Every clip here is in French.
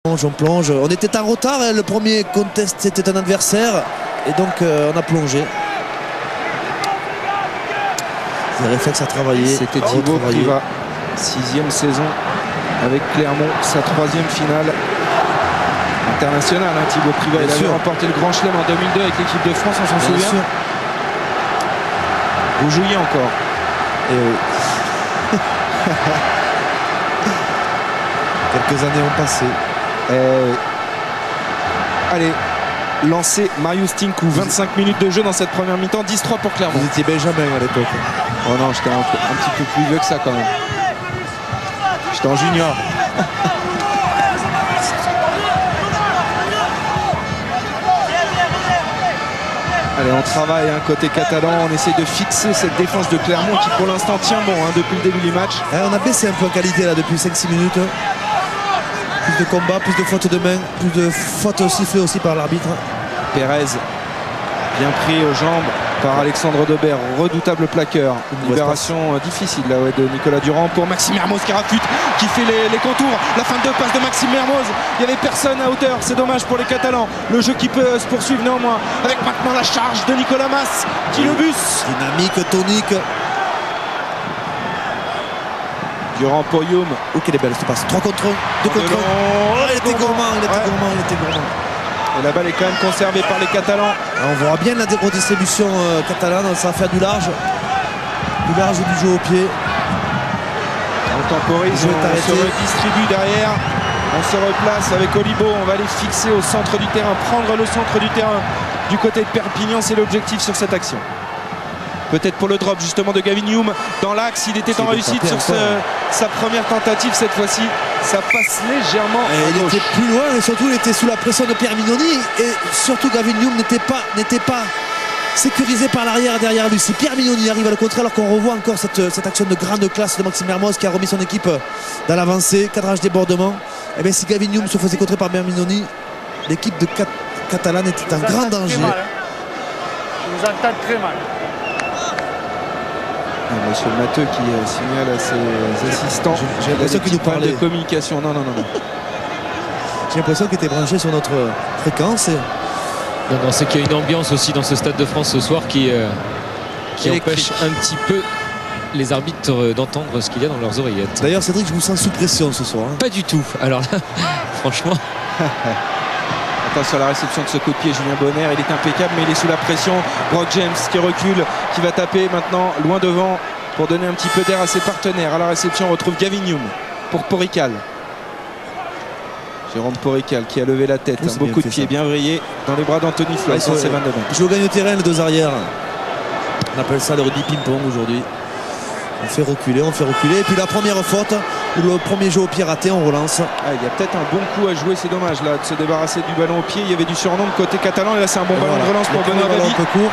On plonge. On était en retard, hein. Le premier contest c'était un adversaire et donc on a plongé. Les réflexes à travailler. C'était Thibaut Privat, 6e saison avec Clermont, sa 3e finale internationale. Hein, Thibaut Privat, il avait remporté le Grand Chelem en 2002 avec l'équipe de France, on s'en souvient. Sûr. Vous jouiez encore. Et oui. Quelques années ont passé. Allez, lancé Marius Tinkou, 25 minutes de jeu dans cette première mi-temps, 10-3 pour Clermont. Vous étiez Benjamin à l'époque. Oh non, j'étais un petit peu plus vieux que ça quand même. J'étais en junior. Allez, on travaille côté catalan, on essaie de fixer cette défense de Clermont qui pour l'instant tient bon depuis le début du match. On a baissé un peu en qualité là depuis 5-6 minutes. Plus de combats, plus de fautes de main, plus de fautes sifflées aussi par l'arbitre. Pérez, bien pris aux jambes par Alexandre Debert, redoutable plaqueur. Une libération difficile là, ouais, de Nicolas Durand pour Maxime Mermoz qui rafute, qui fait les contours. La fin de passe de Maxime Mermoz. Il n'y avait personne à hauteur, c'est dommage pour les Catalans. Le jeu qui peut se poursuivre néanmoins avec maintenant la charge de Nicolas Mas qui le bus. Dynamique, tonique. Durand pour Youm. Oh, quelle est belle cette passe. 3 contre 1, 2 contre 1. Oh, il était gourmand, il était gourmand. Et la balle est quand même conservée par les Catalans. Alors on voit bien la redistribution catalane, ça va faire du large du jeu au pied. On temporise, on se redistribue derrière. On se replace avec Olibo, on va aller fixer au centre du terrain, prendre le centre du terrain du côté de Perpignan, c'est l'objectif sur cette action. Peut-être pour le drop justement de Gavin Youm dans l'axe, il était en réussite sur sa première tentative cette fois-ci. Ça passe légèrement à il gauche. était plus loin et surtout il était sous la pression de Pierre Mignoni et surtout Gavin Youm n'était pas sécurisé par l'arrière derrière lui. Si Pierre Mignoni arrive à le contrer alors qu'on revoit encore cette action de grande classe de Maxime Mermoz qui a remis son équipe dans l'avancée, cadrage débordement, et bien si Gavin Youm se faisait contrer par Pierre Mignoni, l'équipe de catalane était en grand danger. Je vous entends très mal. Monsieur Matteux qui signale à ses assistants. J'ai l'impression qu'il nous parlait de communication. Non. J'ai l'impression qu'il était branché sur notre fréquence. Non, c'est qu'il y a une ambiance aussi dans ce Stade de France ce soir qui empêche un petit peu les arbitres d'entendre ce qu'il y a dans leurs oreillettes. D'ailleurs, Cédric, je vous sens sous pression ce soir. Pas du tout. Alors là, franchement. Attention à la réception de ce coup de pied, Julien Bonner, il est impeccable mais il est sous la pression. Brock James qui recule, qui va taper maintenant loin devant pour donner un petit peu d'air à ses partenaires. À la réception on retrouve Gavin Youm pour Porical. Jérôme Porical qui a levé la tête, beaucoup de pieds bien vrillés dans les bras d'Anthony Floyd. Je joue au gagne au terrain les deux arrières. On appelle ça le rugby ping-pong aujourd'hui. On fait reculer et puis la première faute ou le premier jeu au pied raté, on relance. Il y a peut-être un bon coup à jouer, c'est dommage là de se débarrasser du ballon au pied. Il y avait du surnom de côté catalan et là c'est un bon ballon de relance pour Benoît Babi. Un peu court,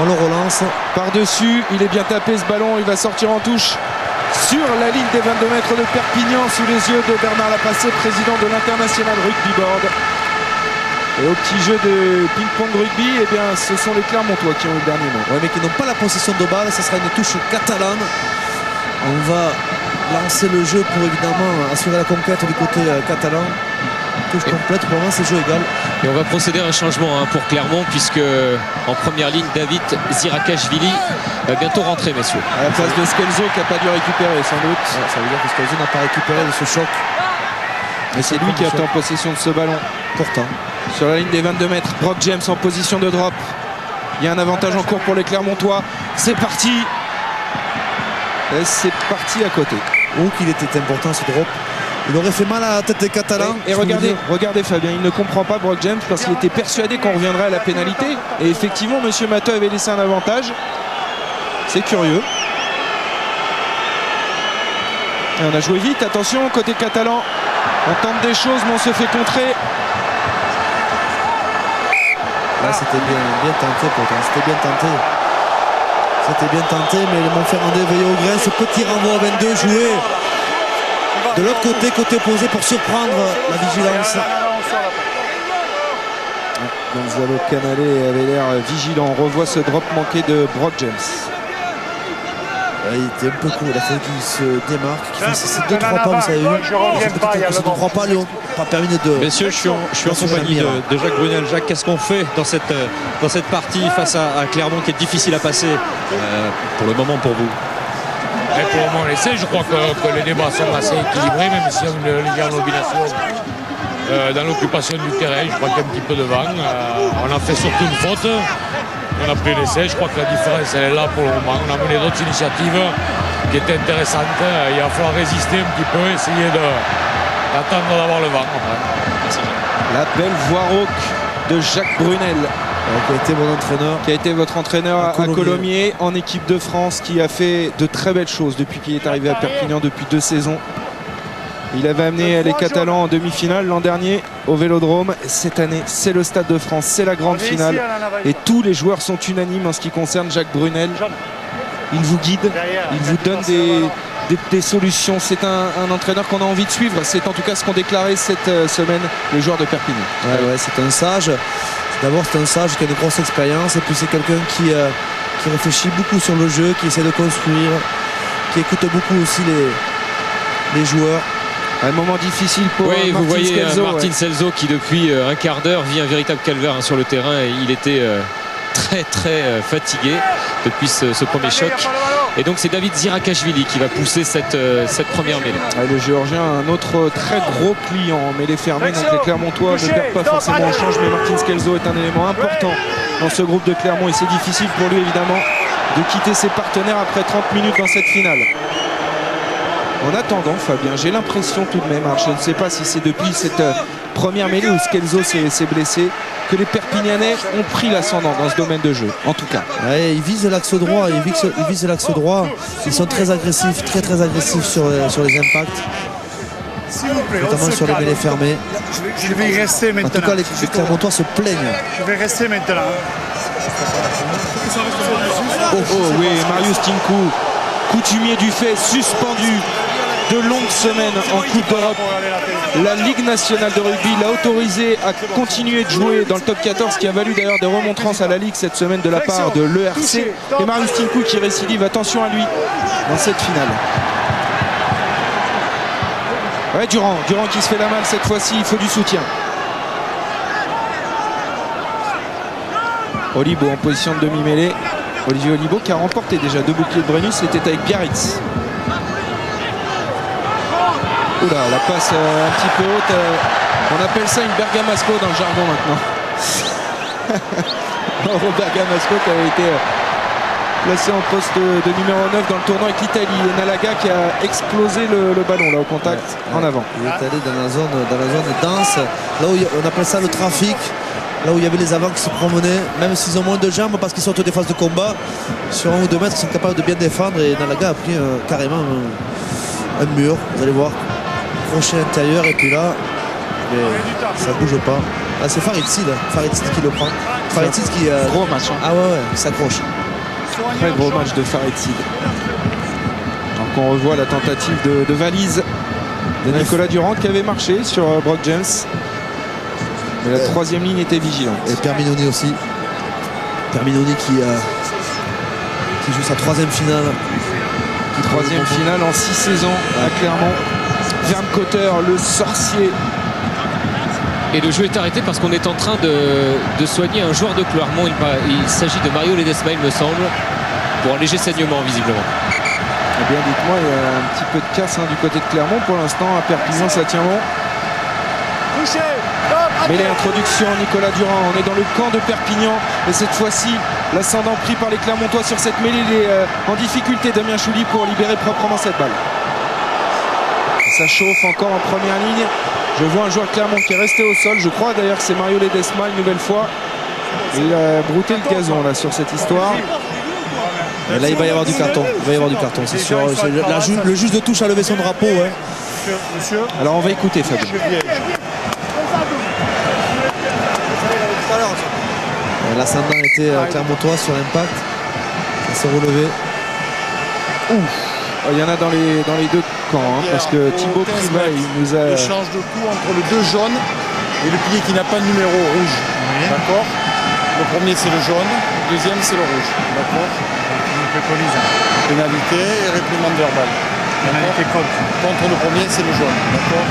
on le relance. Par-dessus, il est bien tapé ce ballon, il va sortir en touche sur la ligne des 22 mètres de Perpignan sous les yeux de Bernard Lapassé, président de l'International Rugby Board. Et au petit jeu de ping-pong rugby, eh bien, ce sont les Clermontois qui ont eu le dernier mot. Oui, mais qui n'ont pas la possession de balle, ça sera une touche catalane. On va lancer le jeu pour évidemment assurer la conquête du côté catalan. Touche complète, pour moi c'est jeu égal. Et on va procéder à un changement pour Clermont puisque en première ligne, David Zirakashvili va bientôt rentrer, messieurs. À la place de Skelzo qui n'a pas dû récupérer sans doute. Ouais, ça veut dire que Skelzo n'a pas récupéré de ce choc. Mais c'est lui qui est en possession de ce ballon. Pourtant. Sur la ligne des 22 mètres, Brock James en position de drop. Il y a un avantage en cours pour les Clermontois. C'est parti. Et c'est parti à côté. Oh, qu'il était important ce drop. Il aurait fait mal à la tête des Catalans. Et regardez Fabien, il ne comprend pas Brock James parce qu'il était persuadé qu'on reviendrait à la pénalité. Et effectivement, monsieur Matteux avait laissé un avantage. C'est curieux. Et on a joué vite, attention, côté catalan. On tente des choses, mais on se fait contrer. Là, c'était bien tenté pourtant. C'était bien tenté, mais le Montferrandais veillait au grain. Ce petit renvoi à 22 joué de l'autre côté, côté opposé pour surprendre la vigilance. Gonzalo Canale avait l'air vigilant. On revoit ce drop manqué de Brock James. Il était un peu court, il a fallu qu'il se démarque, qu'il fasse ces 2-3 pas, vous savez. Je reviens pas, il y a le 3 pas, Léon, pas permis de. Messieurs, je suis en compagnie de Jacques Brunel. Jacques, qu'est-ce qu'on fait dans cette partie face à Clermont qui est difficile à passer pour le moment pour vous? Et pour le moment, on essaie. Je crois que les débats sont assez équilibrés, même si on a une légère nomination dans l'occupation du terrain. Je crois qu'il y a un petit peu de vent. On a fait surtout une faute. On a pris l'essai. Je crois que la différence, elle est là pour le moment. On a mené d'autres initiatives qui étaient intéressantes. Il va falloir résister un petit peu, essayer d'attendre d'avoir le vent. Merci. La belle voix rauque de Jacques Brunel. Qui a été mon entraîneur. Qui a été votre entraîneur à Colomiers en équipe de France, qui a fait de très belles choses depuis qu'il est arrivé à Perpignan depuis 2 saisons. Il avait amené les Catalans en demi-finale l'an dernier au Vélodrome. Cette année, c'est le Stade de France, c'est la grande finale. Et tous les joueurs sont unanimes en ce qui concerne Jacques Brunel. Il vous guide, il vous donne des solutions. C'est un entraîneur qu'on a envie de suivre. C'est en tout cas ce qu'ont déclaré cette semaine les joueurs de Perpignan. Ouais, c'est un sage. D'abord, c'est un sage qui a une grosse expérience. Et puis, c'est quelqu'un qui réfléchit beaucoup sur le jeu, qui essaie de construire, qui écoute beaucoup aussi les joueurs. Un moment difficile pour Martin vous voyez Scelzo, Martin Scelzo qui depuis un quart d'heure vit un véritable calvaire sur le terrain et il était très fatigué depuis ce premier choc. Et donc c'est David Zirakashvili qui va pousser cette première mêlée. Le Géorgien, un autre très gros client en mêlée fermée. Donc les Clermontois ne perdent pas forcément au change, mais Martin Scelzo est un élément important dans ce groupe de Clermont et c'est difficile pour lui évidemment de quitter ses partenaires après 30 minutes dans cette finale. En attendant, Fabien, j'ai l'impression tout de même, alors je ne sais pas si c'est depuis cette première mêlée où Scelzo s'est blessé, que les Perpignanais ont pris l'ascendant dans ce domaine de jeu, en tout cas. Ouais, ils visent l'axe droit, ils visent l'axe droit. Ils sont très agressifs, très agressifs sur les impacts. S'il vous plaît, notamment sur les mêlées fermées. Je vais y rester maintenant. En tout cas, les Clermontois se plaignent. Je vais rester maintenant. Oui, Marius Tinku, coutumier du fait, suspendu de longues semaines en Coupe d'Europe. La Ligue nationale de rugby l'a autorisé à continuer de jouer dans le top 14, qui a valu d'ailleurs des remontrances à la Ligue cette semaine de la part de l'ERC. Et Marius Tinku qui récidive, attention à lui dans cette finale. Ouais, Durand qui se fait la malle cette fois-ci, il faut du soutien. Olibo en position de demi-mêlée. Olivier Olibo qui a remporté déjà 2 boucliers de Brennus, c'était avec Biarritz. Oula, la passe un petit peu haute. On appelle ça une Bergamasco dans le jargon maintenant. Bergamasco qui avait été placé en poste de numéro 9 dans le tournoi avec l'Italie. Et Nalaga qui a explosé le ballon là au contact en avant. Il est allé dans la zone dense, là où on appelle ça le trafic. Là où il y avait les avants qui se promenaient, même s'ils ont moins de jambes parce qu'ils sortent des phases de combat, sur 1 ou 2 mètres, ils sont capables de bien défendre. Et Nalaga a pris carrément un mur, vous allez voir, crochet intérieur, et puis là, ça bouge pas. Là, c'est Farid Sid qui le prend. Farid Sid qui. Gros match. Hein. Ah ouais, il s'accroche. Très gros match de Farid Sid. Donc on revoit la tentative de valise de Nicolas Durand qui avait marché sur Brock James. Mais la 3e ligne était vigilante. Et Perminoni aussi. Perminoni qui joue sa 3e finale. 3e finale en 6 saisons à Clermont. Verne Cotter, le sorcier. Et le jeu est arrêté parce qu'on est en train de soigner un joueur de Clermont. Il s'agit de Mario Ledesma, il me semble, pour un léger saignement visiblement. Eh bien, dites-moi, il y a un petit peu de casse du côté de Clermont. Pour l'instant, à Perpignan, ça tient bon. Mais l'introduction, Nicolas Durand, on est dans le camp de Perpignan et cette fois-ci l'ascendant pris par les Clermontois sur cette mêlée. Il est en difficulté, Damien Chouli, pour libérer proprement cette balle. Ça chauffe encore en première ligne. Je vois un joueur de Clermont qui est resté au sol, je crois d'ailleurs que c'est Mario Ledesma une nouvelle fois. Il a brouté le gazon là sur cette histoire. Et là il va y avoir du carton, c'est sûr. Le juge de touche a levé son drapeau. Ouais. Alors on va écouter Fabien. L'ascendant était clermontois sur l'impact. Ça s'est relevé. Il y en a dans les deux camps, parce que Thibaut Priva, il nous a... Échange de coups entre le 2 jaune et le pilier qui n'a pas de numéro rouge. D'accord. Le premier c'est le jaune, le deuxième c'est le rouge. D'accord. préconise. Pénalité et réprimande verbale. Pénalité contre. Contre le premier, c'est le jaune. D'accord.